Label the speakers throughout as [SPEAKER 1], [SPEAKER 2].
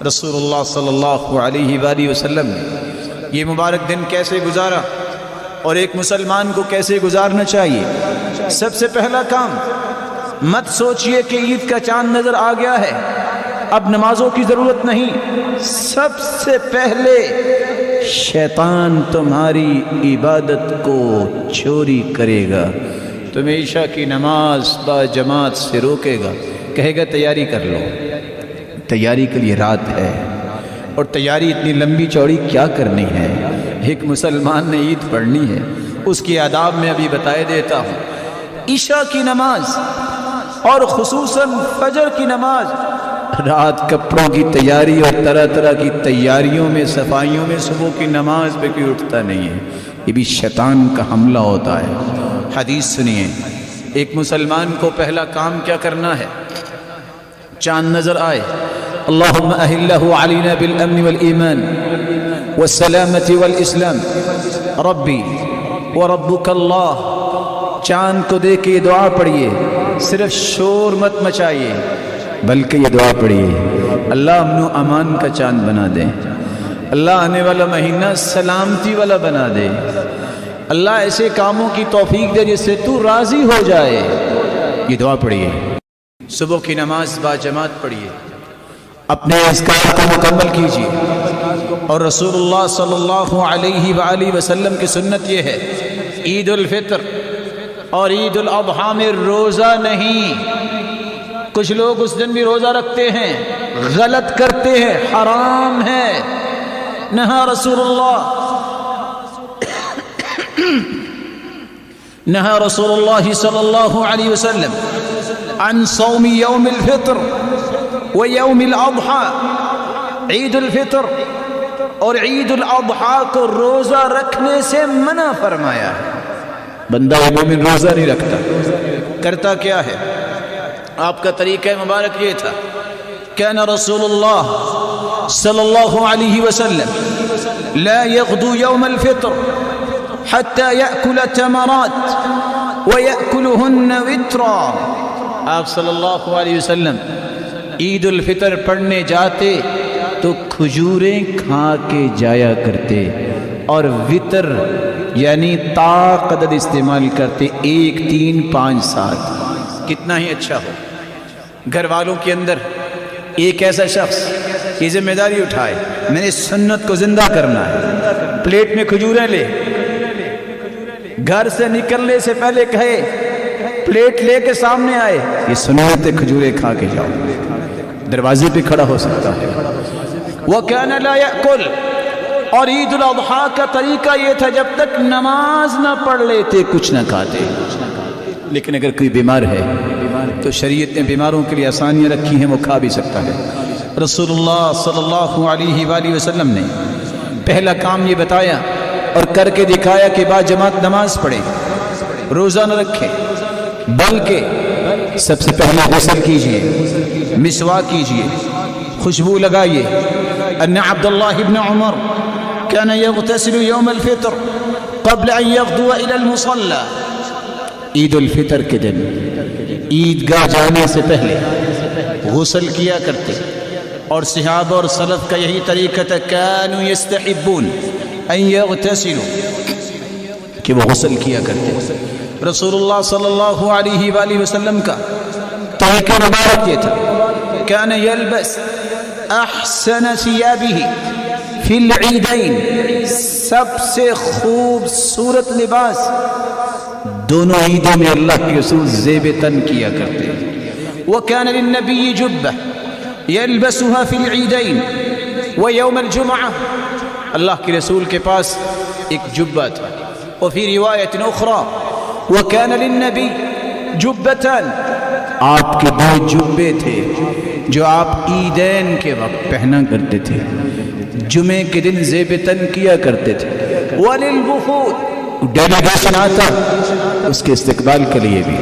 [SPEAKER 1] رسول اللہ صلی اللہ علیہ وآلہ وسلم نے یہ مبارک دن کیسے گزارا اور ایک مسلمان کو کیسے گزارنا چاہیے۔ سب سے پہلا کام، مت سوچئے کہ عید کا چاند نظر آ گیا ہے اب نمازوں کی ضرورت نہیں۔ سب سے پہلے شیطان تمہاری عبادت کو چوری کرے گا، تمہیں عشاء کی نماز با جماعت سے روکے گا، کہے گا تیاری کر لو۔ تیاری کے لیے رات ہے، اور تیاری اتنی لمبی چوڑی کیا کرنی ہے؟ ایک مسلمان نے عید پڑھنی ہے، اس کی آداب میں ابھی بتائے دیتا ہوں۔ عشاء کی نماز اور خصوصاً فجر کی نماز، رات کپڑوں کی تیاری اور طرح طرح کی تیاریوں میں، صفائیوں میں صبح کی نماز پہ کوئی اٹھتا نہیں ہے، یہ بھی شیطان کا حملہ ہوتا ہے۔ حدیث سنیے، ایک مسلمان کو پہلا کام کیا کرنا ہے؟ چاند نظر آئے، اللہم اہلہ علینا بالامن والایمان والسلامت والاسلام ربی وربک اللہ۔ چاند کو دیکھ کے یہ دعا پڑھیے، صرف شور مت مچائیے بلکہ یہ دعا پڑھیے، اللہ امن و امان کا چاند بنا دے، اللہ آنے والا مہینہ سلامتی والا بنا دے، اللہ ایسے کاموں کی توفیق دے جس سے تو راضی ہو جائے۔ یہ دعا پڑھیے، صبح کی نماز با جماعت پڑھیے، اپنے اذکار کو مکمل کیجیے، اور رسول اللہ صلی اللہ علیہ وآلہ وسلم کی سنت یہ ہے، عید الفطر اور عید الاضحیٰ میں روزہ نہیں۔ کچھ لوگ اس دن بھی روزہ رکھتے ہیں، غلط کرتے ہیں، حرام ہے۔ نہا رسول اللہ صلی اللہ علیہ وسلم عن صوم یوم الفطر و یوم الاضحیٰ۔ عید الفطر اور عید الاضحیٰ کو روزہ رکھنے سے منع فرمایا ہے۔ بندہ مومن روزہ نہیں رکھتا، کرتا کیا ہے؟ آپ کا طریقہ مبارک یہ تھا، کان رسول اللہ صلی اللہ علیہ وسلم لا يغدو يوم الفطر حتى يأكل تمرات ويأكلهن وترا۔ آپ صلی اللہ علیہ وسلم عید الفطر پڑھنے جاتے تو کھجوریں کھا کے جایا کرتے، اور وطر یعنی تا عدد استعمال کرتے، 1 3 5 7۔ کتنا ہی اچھا ہو گھر والوں کے اندر ایک ایسا شخص یہ ذمہ داری اٹھائے، میں نے سنت کو زندہ کرنا ہے، پلیٹ میں کھجوریں لے، گھر سے نکلنے سے پہلے کہے، پلیٹ لے کے سامنے آئے، یہ سنت کھجوریں کھا کے جاؤ، دروازے پہ کھڑا ہو سکتا ہے۔ وَكَانَ لَا يَأْكُلْ، اور عید الاضحیٰ کا طریقہ یہ تھا جب تک نماز نہ پڑھ لیتے کچھ نہ کھاتے۔ لیکن اگر کوئی بیمار ہے تو شریعت نے بیماروں کے لیے آسانیاں رکھی ہیں، وہ کھا بھی سکتا ہے۔ رسول اللہ صلی اللہ علیہ وآلہ وسلم نے پہلا کام یہ بتایا اور کر کے دکھایا کہ با جماعت نماز پڑھے، روزہ نہ رکھے، بلکہ سب سے پہلے غسل کیجئے، مسواک کیجئے، خوشبو لگائیے۔ ان عبداللہ ابن عمر كان يغتسل يوم الفطر قبل ان يغدو الى المصلى۔ عید الفطر کے دن عیدگاہ جانے سے پہلے غسل کیا کرتے، اور صحابہ اور سلف کا یہی طریقہ تھا، كانوا يستحبون ان يغتسلوا، کہ وہ غسل کیا کرتے۔ رسول اللہ صلی اللہ علیہ وآلہ وسلم کا طریقہ مبارک یہ تھا، كان يلبس احسن ثيابه فی العیدین، سب سے خوبصورت لباس دونوں عیدوں میں اللہ کے رسول زیب تن کیا کرتے۔ وَكَانَ لِلنَّبِيِّ جُبَّةٌ يَلْبَسُهَا فِي الْعِيدَيْنِ وَيَوْمَ الْجُمْعَةِ، اللہ کے رسول کے پاس ایک جبہ تھا۔ وفی روایت اخرى وَكَانَ لِلنَّبِيِّ جُبَّةً، آپ کے 2 جبے تھے جو آپ عیدین کے وقت پہنا کرتے تھے، جمعے کے دن زیب تن کیا کرتے تھے۔ وَلِلْوُفُودِ، ڈیلیگیشن آتا اس کے استقبال کے لیے بھی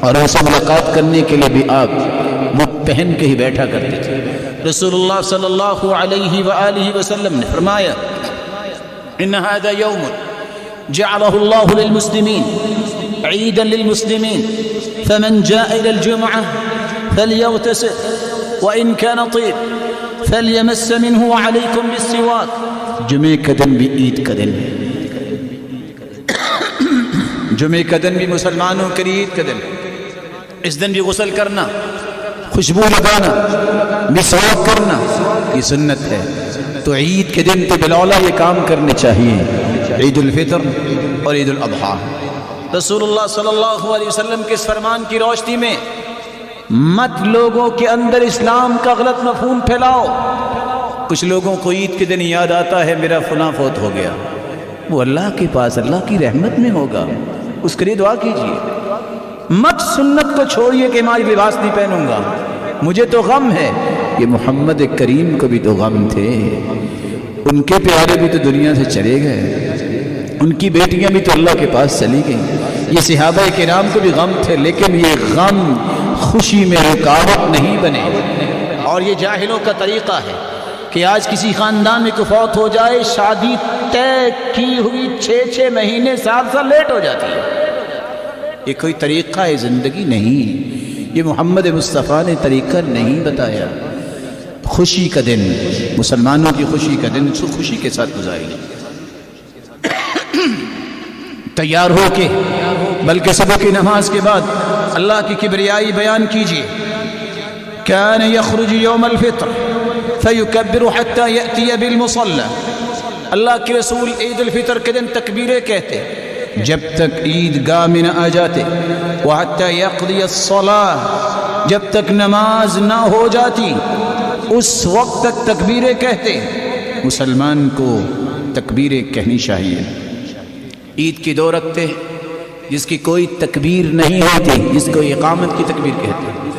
[SPEAKER 1] اور اسے ملاقات کرنے کے لیے بھی آپ وہ پہن کے ہی بیٹھا کرتے تھے۔ رسول اللہ صلی اللہ علیہ وآلہ وسلم نے فرمایا، ان هذا يوم جعله الله للمسلمين عيدا للمسلمين فمن جاء الى الجمعة فليغتسل وان كان طيب فَلْيَمَسَّ مِنْهُ وَعَلَيْكُمْ بِالسِّوَاكِ. جمعے کا دن بھی عید کا دن ہے. جمعے کا دن بھی مسلمانوں کے لیے عید کا دن. اس دن بھی غسل کرنا، خوشبو لگانا، مسواک کرنا یہ سنت ہے. تو عید کے دن تو بالاولیٰ یہ کام کرنے چاہیے. عید الفطر اور عید الاضحیٰ. رسول اللہ صلی اللہ علیہ وسلم کے اس فرمان کی روشنی میں مت لوگوں کے اندر اسلام کا غلط مفہوم پھیلاؤ. کچھ لوگوں کو عید کے دن یاد آتا ہے میرا فلاں فوت ہو گیا. وہ اللہ کے پاس اللہ کی رحمت میں ہوگا، اس کے لیے دعا کیجیے. مت سنت کو چھوڑیے کہ میں لباس نہیں پہنوں گا، مجھے تو غم ہے. یہ محمد کریم کو بھی تو غم تھے، ان کے پیارے بھی تو دنیا سے چلے گئے، ان کی بیٹیاں بھی تو اللہ کے پاس چلی گئیں. یہ صحابہ کرام کو بھی غم تھے، لیکن یہ غم خوشی میں رکاوٹ نہیں بنے. اور یہ جاہلوں کا طریقہ ہے کہ آج کسی خاندان میں کوئی فوت ہو جائے، شادی طے کی ہوئی 6 مہینے 7 سال لیٹ ہو جاتی ہے. یہ کوئی طریقہ ہے زندگی نہیں، یہ محمد مصطفیٰ نے طریقہ نہیں بتایا. خوشی کا دن، مسلمانوں کی خوشی کا دن خوشی کے ساتھ گزاریے. تیار ہو کے بلکہ صبح کی نماز کے بعد اللہ کی کبریائی بیان کیجیے. کان یخرج یوم الفطر فیکبر حتی یأتی بالمصلی. اللہ کے رسول عید الفطر کے دن تکبیریں کہتے جب تک عید گاہ میں نہ آ جاتے. وحتی یقضی الصلاۃ، جب تک نماز نہ ہو جاتی اس وقت تک تکبیریں کہتے. مسلمان کو تکبیریں کہنی چاہیے. عید کی 2 رکعتیں جس کی کوئی تکبیر نہیں ہوتی، جس کو اقامت کی تکبیر کہتے ہیں.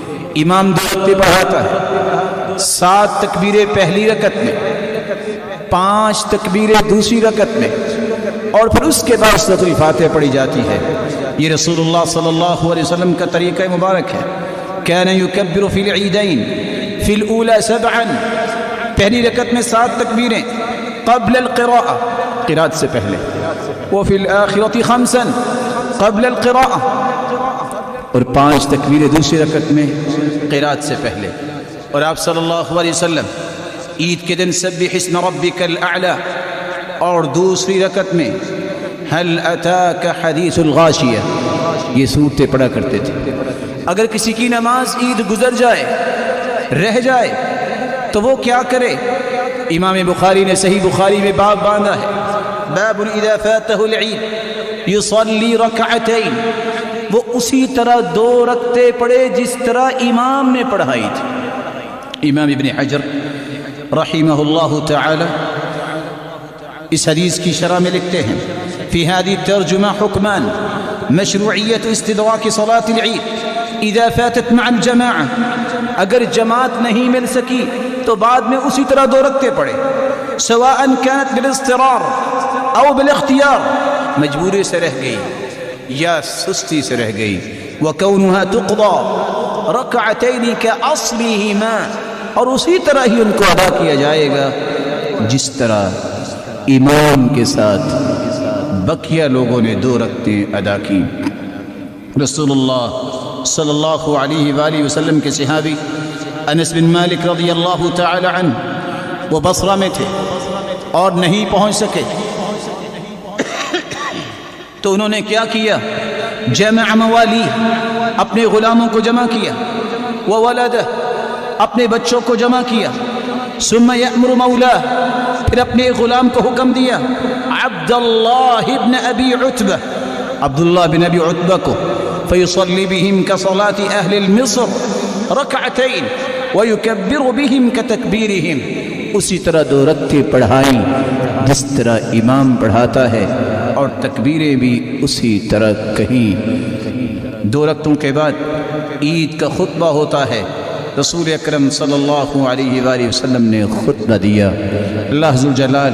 [SPEAKER 1] امام 2 رکعتیں پڑھاتا ہے، 7 تکبیریں پہلی رکعت میں، 5 تکبیریں دوسری رکعت میں، اور پھر اس کے بعد سورۃ الفاتحہ پڑھی جاتی ہے. یہ رسول اللہ صلی اللہ علیہ وسلم کا طریقہ مبارک ہے. کان یکبر فی العیدین فی الاولی 7، پہلی رکعت میں 7 تکبیریں قبل القراءہ، قراءت سے پہلے. وفی الآخرۃ 5 قبل القراءہ، اور 5 تکبیریں دوسری رکعت میں قراءت سے پہلے. اور آپ صلی اللہ علیہ وسلم عید کے دن سبح اسم ربک الاعلی اور دوسری رکعت میں هل اتاک حدیث الغاشیہ یہ صورتیں پڑھا کرتے تھے. اگر کسی کی نماز عید گزر جائے، رہ جائے، تو وہ کیا کرے؟ امام بخاری نے صحیح بخاری میں باب باندھا ہے، باب اذا فاتہ العید یصلی رکعتین. وہ اسی طرح 2 رکعتیں پڑھے جس طرح امام نے پڑھائی تھی. امام ابن حجر رحمہ اللہ تعالی اس حدیث کی شرح میں لکھتے ہیں فی هذه الترجمہ حکمان مشروعیت استدراک صلاة العید اذا فاتت مع الجماعہ. اگر جماعت نہیں مل سکی تو بعد میں اسی طرح 2 رکعتیں پڑھے، سواء كانت بالاضطرار او بالاختیار، مجبوری سے رہ گئی یا سستی سے رہ گئی. وَكَوْنُهَا تُقْضَى رَكَعَتَيْنِ كَأَصْلِهِمَا، اور اسی طرح ہی ان کو ادا کیا جائے گا جس طرح امام کے ساتھ بقیہ لوگوں نے 2 رکعتیں ادا کی. رسول اللہ صلی اللہ علیہ وآلہ وسلم کے صحابی انس بن مالک رضی اللہ تعالی عنہ وہ بصرہ میں تھے اور نہیں پہنچ سکے، تو انہوں نے کیا کیا؟ جمع موالی، اپنے غلاموں کو جمع کیا، وولدہ، اپنے بچوں کو جمع کیا، ثم یأمر مولا، پھر اپنے غلام کو حکم دیا عبداللہ بن ابی عتبہ، عبداللہ بن ابی عتبہ کو، فیصلی بہم کصلاة اہل مصر رکعتین ویکبر بہم کتکبیرہم. اسی طرح 2 رکعتیں پڑھائیں جس طرح امام پڑھاتا ہے، اور تکبیریں بھی اسی طرح کہیں. 2 رکعتوں کے بعد عید کا خطبہ ہوتا ہے. رسول اکرم صلی اللہ علیہ وآلہ وسلم نے خطبہ دیا. اللہ ذوالجلال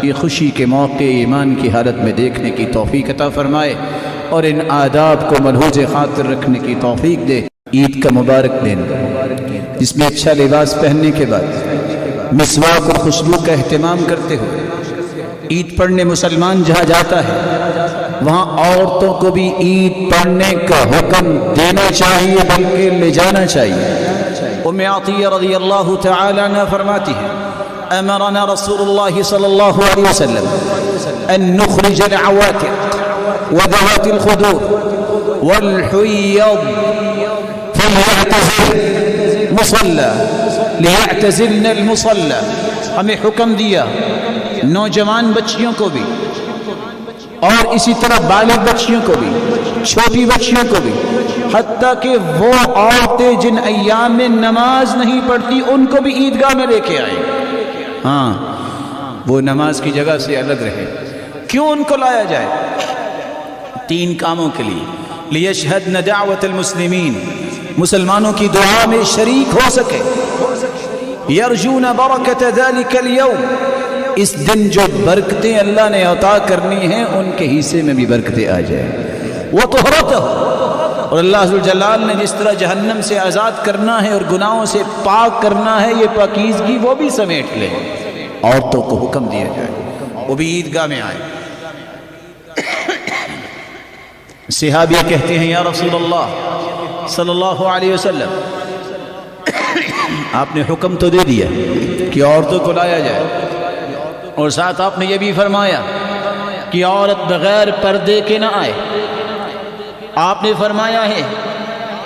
[SPEAKER 1] یہ خوشی کے موقع ایمان کی حالت میں دیکھنے کی توفیق عطا فرمائے اور ان آداب کو ملحوظ خاطر رکھنے کی توفیق دے. عید کا مبارک دن جس میں اچھا لباس پہننے کے بعد مسواک اور خوشبو کا اہتمام کرتے ہوئے عید پڑھنے مسلمان جہاں جاتا ہے وہاں عورتوں کو بھی عید پڑھنے کا حکم دینا چاہیے، بلکہ لے جانا چاہیے. ام عطیہ رضی اللہ تعالی عنہ فرماتی ہیں امرنا رسول اللہ صلی اللہ علیہ وسلم ان نخرج العواتق وذوات الخدور والحيض ليعتزلن المصلى ہمیں حکم دیا نوجوان بچیوں کو بھی اور اسی طرح بالغ بچیوں کو بھی چھوٹی بچیوں کو بھی حتیٰ کہ وہ عورتیں جن ایام میں نماز نہیں پڑھتی ان کو بھی عیدگاہ میں لے کے آئے ہاں وہ نماز کی جگہ سے الگ رہے کیوں ان کو لایا جائے 3 کاموں کے لیے لیشہدن دعوت المسلمین مسلمانوں کی دعا میں شریک ہو سکے یرجون برکت ذلک اليوم اس دن جو برکتیں اللہ نے عطا کرنی ہیں ان کے حصے میں بھی برکتیں آ جائیں وطہرتہ اور اللہ ذو الجلال نے جس طرح جہنم سے آزاد کرنا ہے اور گناہوں سے پاک کرنا ہے یہ پاکیزگی وہ بھی سمیٹ لے عورتوں کو حکم دیا جائے وہ بھی عیدگاہ میں آئے صحابی کہتے ہیں یا رسول اللہ صلی اللہ علیہ وسلم آپ نے حکم تو دے دیا کہ عورتوں کو لایا جائے اور ساتھ آپ نے یہ بھی فرمایا کہ عورت بغیر پردے کے نہ آئے آپ نے فرمایا ہے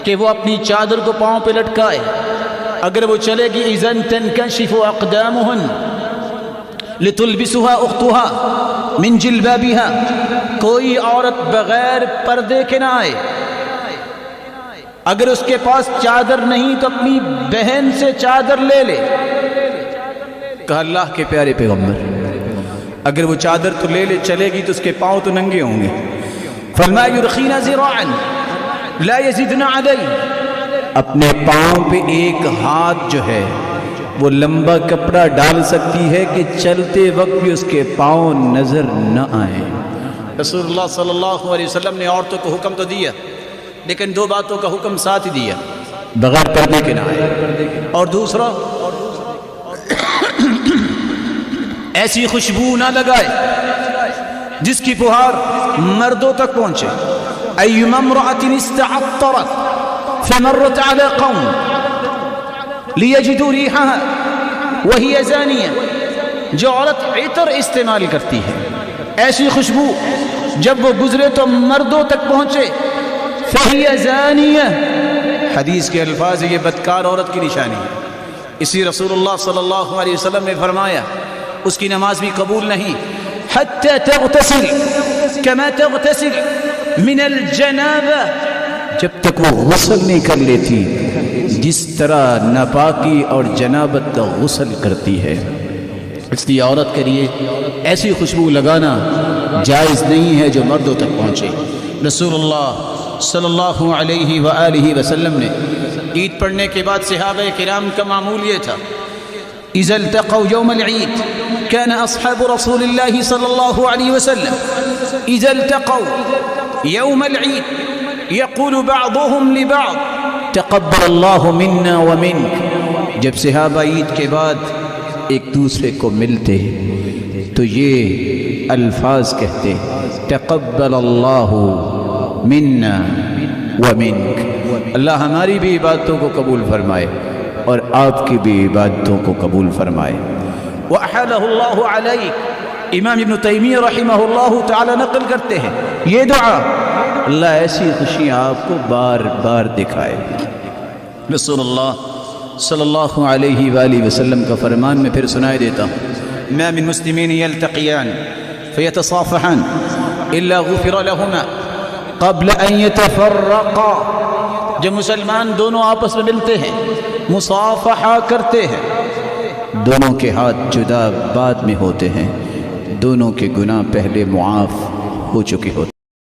[SPEAKER 1] کہ وہ اپنی چادر کو پاؤں پہ لٹکائے اگر وہ چلے گی اذن تنکشف اقدامہن لتلبسها اختها من جلبابها کوئی عورت بغیر پردے کے نہ آئے اگر اس کے پاس چادر نہیں تو اپنی بہن سے چادر لے لے کہا اللہ کے پیارے پیغمبر اگر وہ چادر تو لے لے چلے گی تو اس کے پاؤں تو ننگے ہوں گے فرمایا یرخینا ذراعا لا یزدن علی اپنے پاؤں پہ ایک ہاتھ جو ہے وہ لمبا کپڑا ڈال سکتی ہے کہ چلتے وقت بھی اس کے پاؤں نظر نہ آئیں رسول اللہ صلی اللہ علیہ وسلم نے عورتوں کو حکم تو دیا لیکن 2 باتوں کا حکم ساتھ ہی دیا بغیر پردے کے نہ آئے اور دوسرا ایسی خوشبو نہ لگائے جس کی بہار مردوں تک پہنچے ایما امرأة استعطرت فمرت على قوم لیجدوا ریحها وہی زانیہ جو عورت عطر استعمال کرتی ہے ایسی خوشبو جب وہ گزرے تو مردوں تک پہنچے فہی زانیہ حدیث کے الفاظ یہ بدکار عورت کی نشانی ہے اسی رسول اللہ صلی اللہ علیہ وسلم نے فرمایا اس کی نماز بھی قبول نہیں حتی تغتسل کما تغتسل من الجنابہ جب تک وہ غسل نہیں کر لیتی جس طرح ناپاکی اور جنابت کا غسل کرتی ہے اس لیے عورت کے لیے ایسی خوشبو لگانا جائز نہیں ہے جو مردوں تک پہنچے رسول اللہ صلی اللہ علیہ وآلہ وسلم نے عید پڑھنے کے بعد صحابہ کرام کا معمول یہ تھا اذا التقوا يوم العيد كان اصحاب رسول الله صلى الله عليه وسلم اذا التقوا يوم العيد يقول بعضهم لبعض تقبل الله منا ومنك جب صحابہ عید کے بعد ایک دوسرے کو ملتے تو یہ الفاظ کہتے تقبل اللہ منا ومنک اللہ ہماری بھی عبادتوں کو قبول فرمائے اور آپ کی بھی عبادتوں کو قبول فرمائے وَأَحَلَهُ اللَّهُ عَلَيْكَ امام ابن تیمیہ رحمہ اللہ تعالی نقل کرتے ہیں یہ دعا اللہ ایسی خوشیاں آپ کو بار بار دکھائے رسول اللہ صلی اللہ علیہ وآلہ وسلم کا فرمان میں پھر سنائے دیتا ہوں ما من مسلمین یلتقیان فیتصافحان الا غفر لہما قبل ان یتفرقا جب مسلمان دونوں آپس میں ملتے ہیں مصافحہ کرتے ہیں دونوں کے ہاتھ جدا بعد میں ہوتے ہیں دونوں کے گناہ پہلے معاف ہو چکے ہوتے ہیں